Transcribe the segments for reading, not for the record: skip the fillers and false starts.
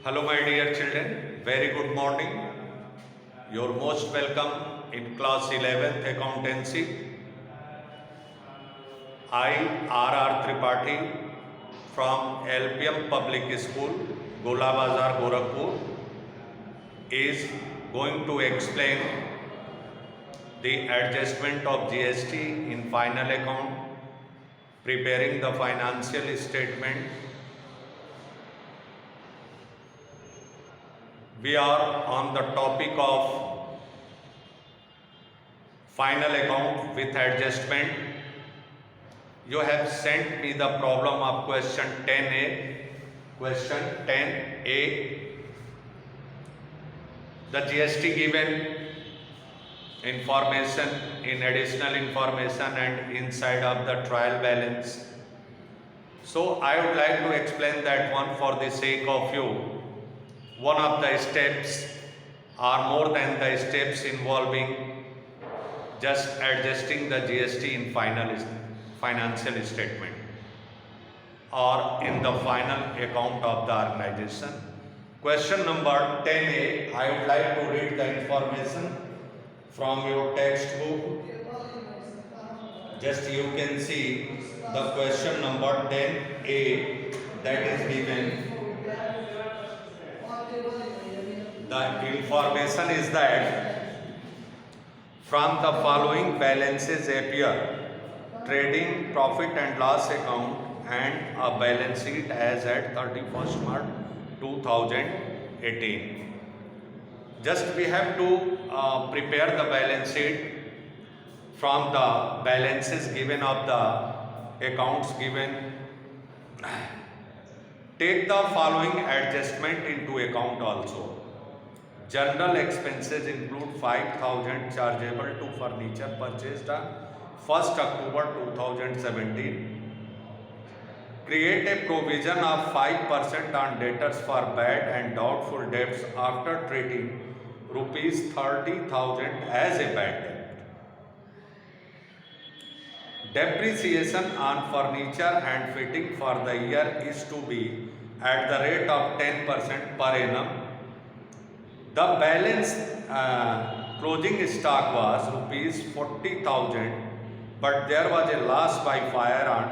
Hello, my dear children. Very good morning. You're most welcome in class 11th accountancy. I, R.R. Tripathi from LPM Public School, Gola Bazar, Gorakhpur, is going to explain the adjustment of GST in final account, preparing the financial statement. We are on the topic of final account with adjustment. You have sent me the problem of question 10A. Question 10A. The GST given information in additional information and inside of the trial balance. So I would like to explain that one for the sake of you. One of the steps are more than the steps involving just adjusting the GST in financial statement or in the final account of the organization. Question number 10A, I would like to read the information from your textbook. Just you can see the question number 10A that is given. The information is that from the following balances appear: trading profit and loss account and a balance sheet as at 31st March 2018. Just we have to prepare the balance sheet from the balances given of the accounts given. Take the following adjustment into account also. General expenses include 5,000 chargeable to furniture purchased on 1st October 2017. Create a provision of 5% on debtors for bad and doubtful debts after treating rupees 30,000 as a bad debt. Depreciation on furniture and fitting for the year is to be at the rate of 10% per annum. The balance closing stock was rupees 40,000, but there was a loss by fire on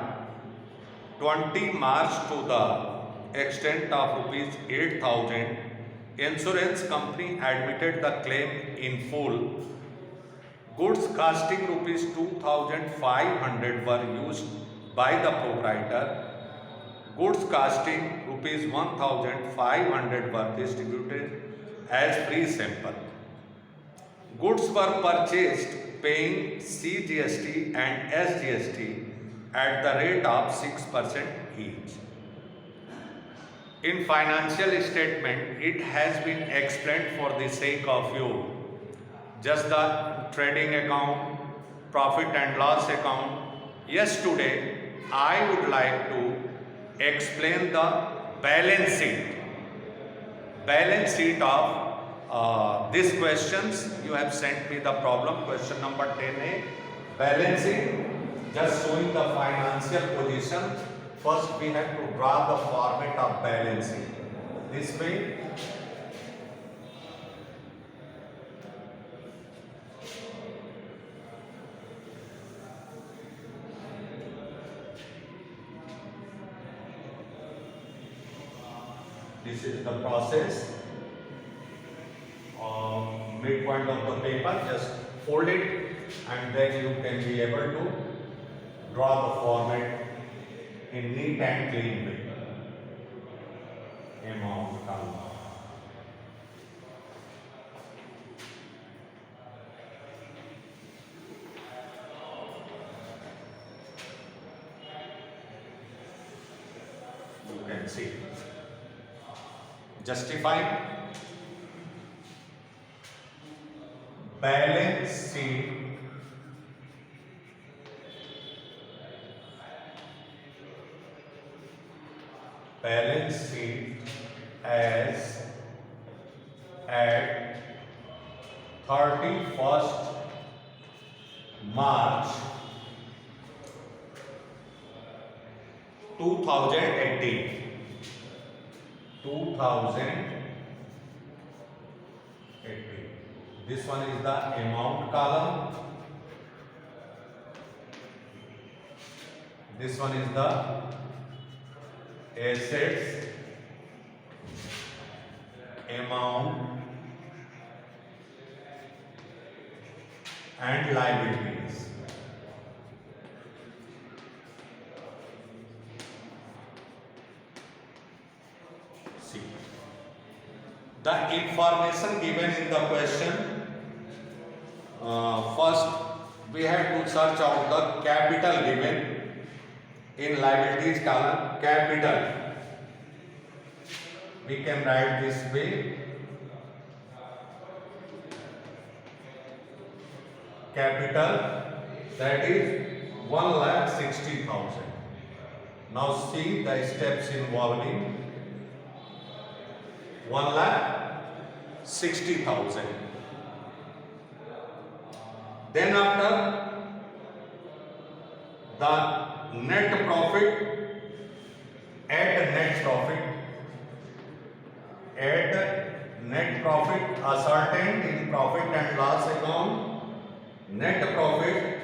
20 March to the extent of rupees 8,000. Insurance company admitted the claim in full. Goods costing rupees 2,500 were used by the proprietor. Goods costing rupees 1,500 were distributed as free sample. Goods were purchased paying CGST and SGST at the rate of 6% each. In financial statement, it has been explained for the sake of you. Just the trading account, profit and loss account. Yes, today I would like to explain the balance sheet. Balance sheet of these questions. You have sent me the problem, question number 10A. Balance sheet, just showing the financial position. First we have to draw the format of balance sheet. This way. This is the process. Midpoint of the paper, just fold it and then you can be able to draw the format in neat and clean way. Amount count. You can see. Justify. Balance sheet as at 31st March 2018. 2080. This one is the amount column. This one is the assets, amount and liabilities. See, the information given in the question, first we have to search out the capital given in liabilities column. Capital, we can write this way: capital, that is 1,60,000. Now see the steps involving 1,60,000. Then after, the net profit, add net profit, ascertained in profit and loss account. Net profit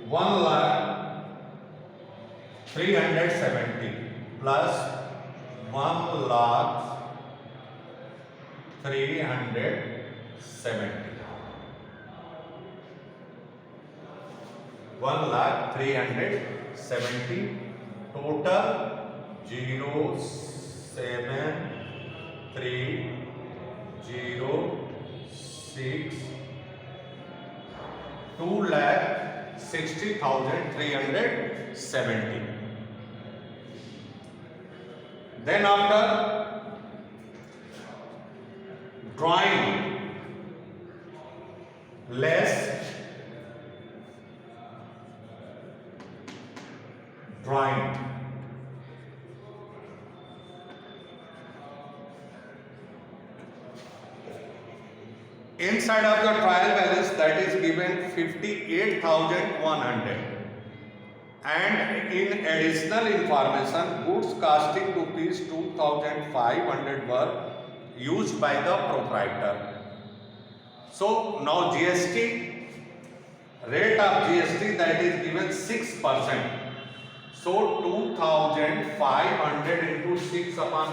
1,370,000 plus 1,370,000. 1,370,000 total 07306 2,60,370. Then after, drawing less drawing. Inside of the trial balance, that is given 58,100, and in additional information, goods costing rupees 2,500 were used by the proprietor. So now GST, rate of GST, that is given 6%. So 2,500 into 6 upon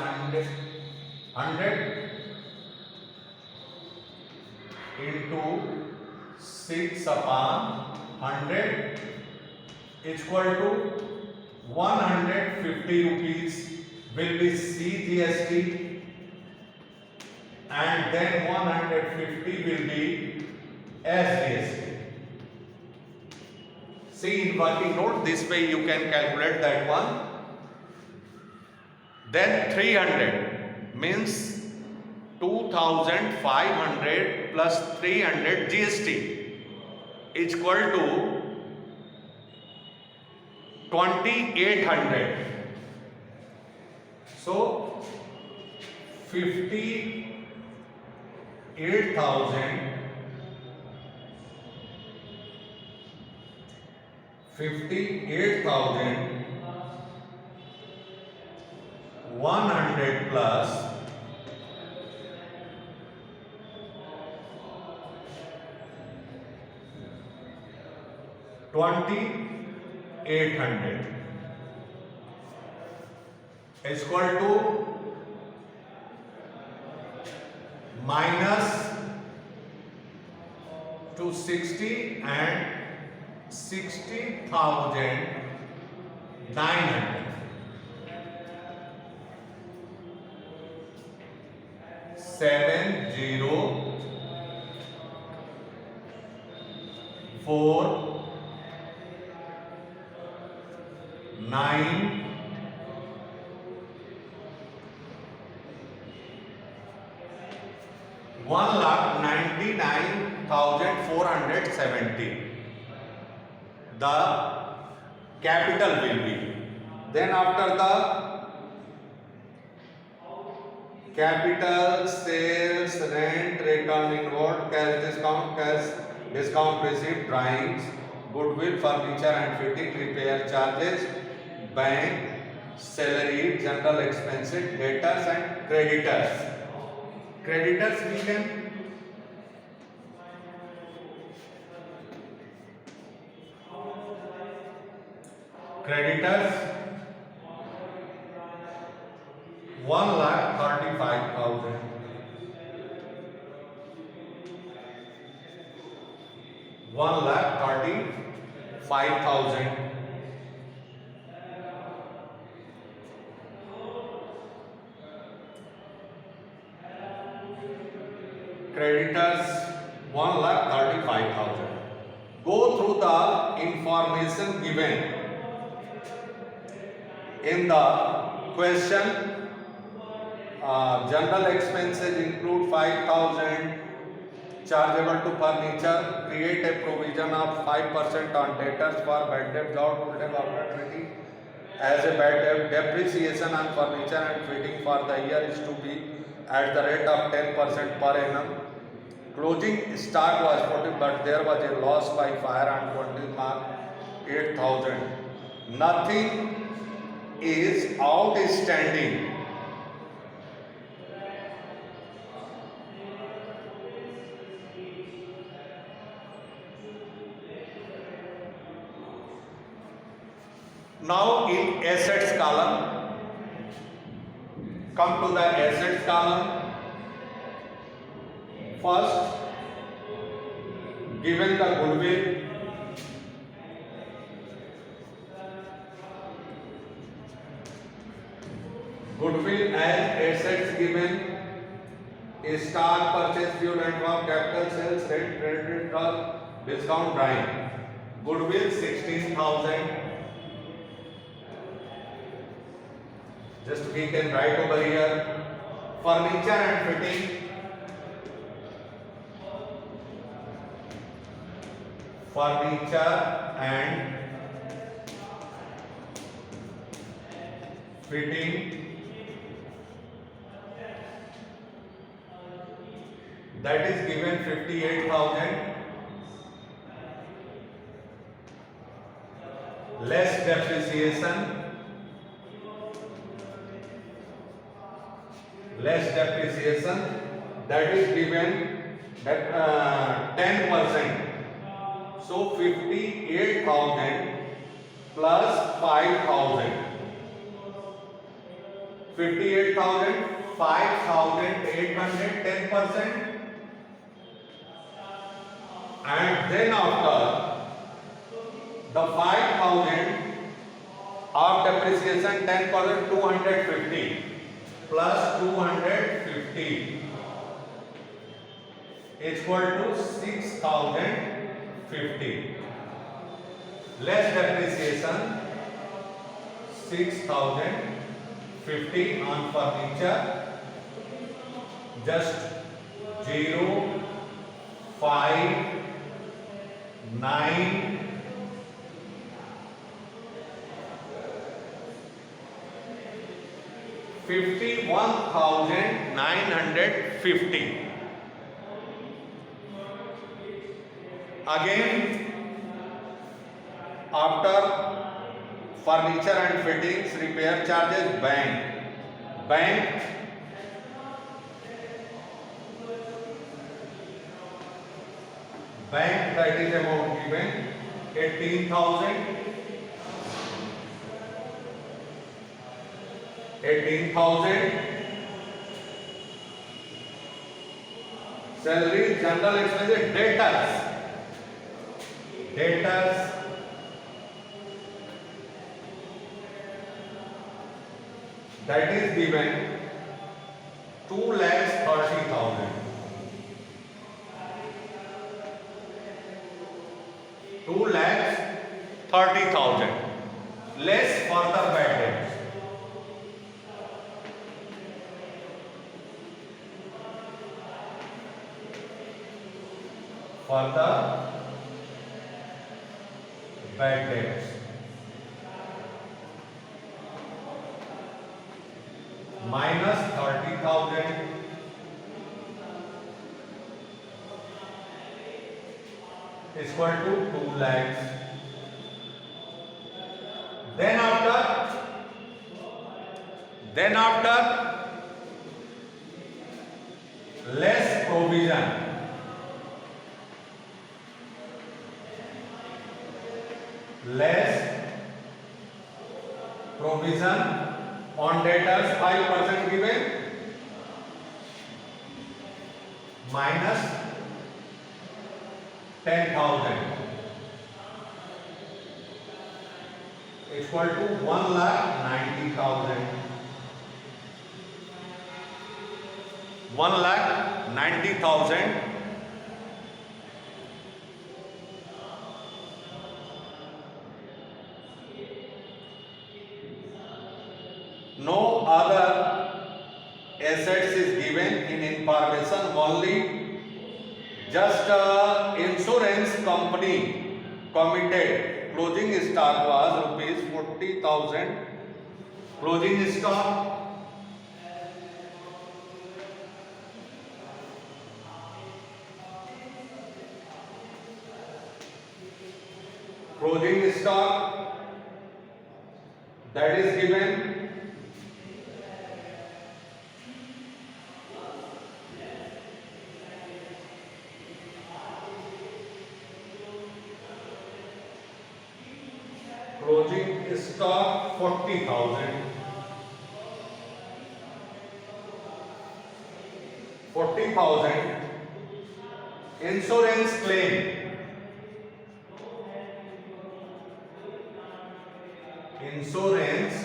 100 into 6 upon 100 equal to 150 rupees will be CGST, and then 150 will be SGST. See, in working note, this way you can calculate that one. Then 300 means 2,500 plus 300 GST is equal to 2,800. So 58,000 100 plus 2,800 is equal to minus 260 and 60,900. 704,9 1,99,470 the capital will be. Then after the capital, sales, rent, return inward, cash discount received, drawings, goodwill, furniture and fitting, repair charges, bank, salary, general expenses, debtors and creditors. Creditors we can creditors 1,35,000. 1,35,000. Creditors 1,35,000. Go through the information given in the question. General expenses include 5,000 chargeable to furniture. Create a provision of 5% on debtors for bad debt without holding opportunity as a bad debt. Depreciation on furniture and fitting for the year is to be at the rate of 10% per annum. Closing stock was 40, but there was a loss by fire on 20 March 8,000. Nothing is outstanding. Now in assets column, come to the assets column. First, given the goodwill, as assets given is stock purchase, fuel and work, capital sales, rent, credit card, discount, drawing. Goodwill 16,000. Just we can write over here. Furniture and fitting, that is given 58,000 less depreciation, that is given that 10%. So 58,000 plus 5,000. 58,000, 5,800, 10%. And then after the 5,000 of depreciation, 10%, 250 plus 250 is equal to 6,050. Less depreciation 6,050 on furniture. Just 0, 5, 9, 51,950. Again, after furniture and fittings, repair charges, bank that is amount given 18,000. Salary, general expenses, debtors that is given 2,30,000. 2,30,000 less further bad debts. Further bad debts. Minus 30,000 is equal to 2 lakhs. Then after Then after less provision, on debtors 5% given, minus 10,000 equal to 1,90,000. 1,90,000. No other assets is given in information, only just insurance company committed closing stock was rupees 40,000. Closing stock that is given. Closing stock 40,000. 40,000. Insurance claim. Insurance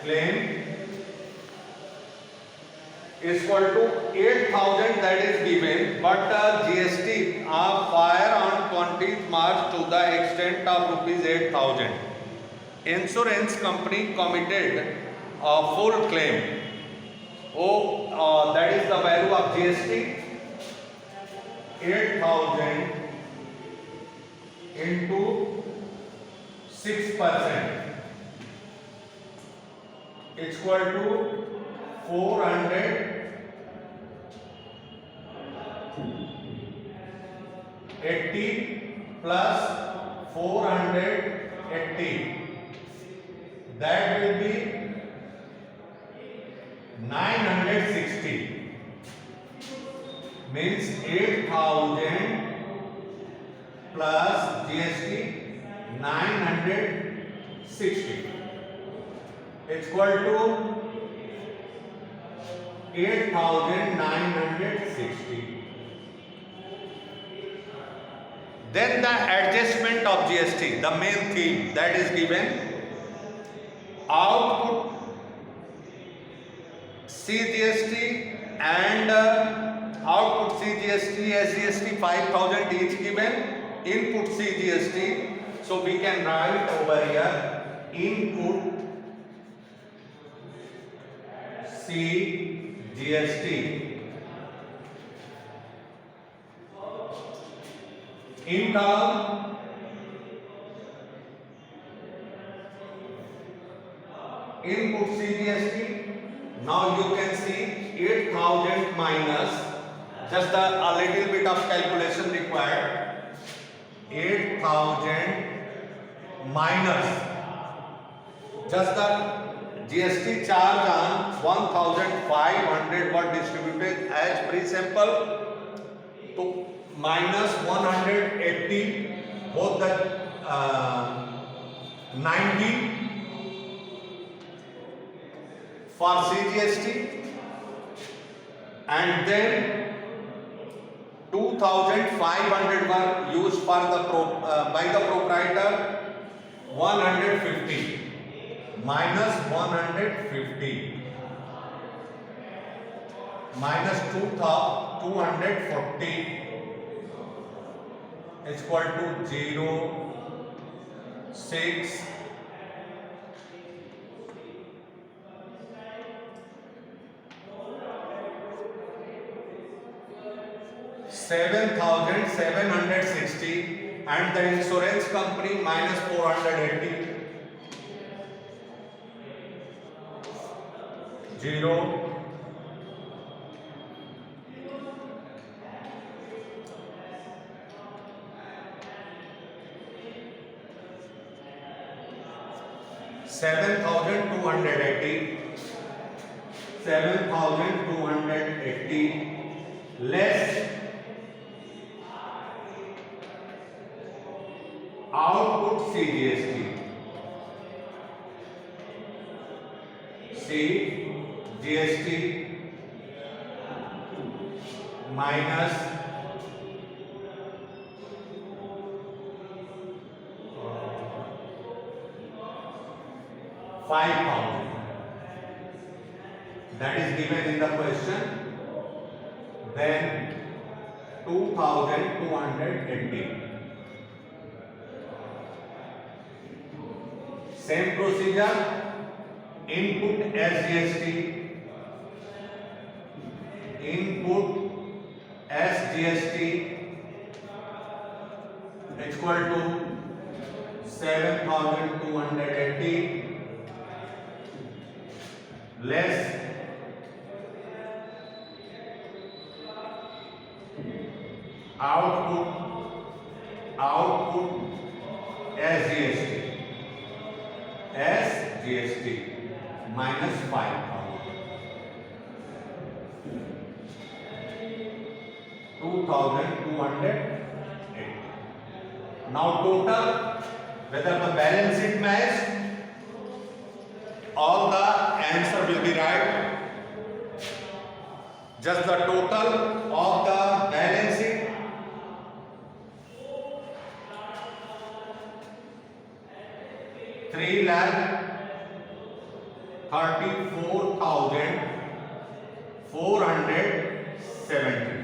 claim is equal to 8,000 that is given, but GST fire on 20th March to the extent of rupees 8,000. Insurance company committed a full claim. That is the value of GST. 8,000 into 6% is equal to 480 plus 480, that will be 960, means 8,000 plus GST 960 is equal to 8,960. Then the adjustment of GST, the main theme that is given. Output CGST and output CGST, SGST 5,000 each given. Input CGST, so we can write over here input CGST in column input CGST. Now you can see 8,000 minus, just a little bit of calculation required. 8,000 minus just the GST charge on 1,500 were distributed as pre-sample, to minus 180, both the 90 for CGST, and then 2,500 were used for the by the proprietor. 150 minus 150 minus 240 is equal to 0, 6, 7,760, and the insurance company minus 480. 0, 7,760 7,280 less output CGST minus 5,000. That is given in the question. Then 2,280. Same procedure. Input SGST. Equal to 7,280 less output SGST minus 5,000. 2,280. Now total, whether the balance sheet match, all the answer will be right. Just the total of the balance sheet. $3,34,470.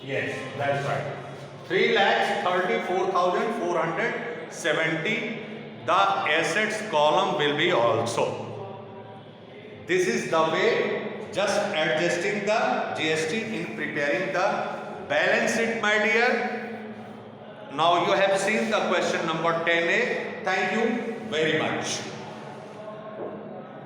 Yes, that's right. 3,34,470. The assets column will be also. This is the way, just adjusting the GST in preparing the balance sheet, my dear. Now you have seen the question number 10A. Thank you very much.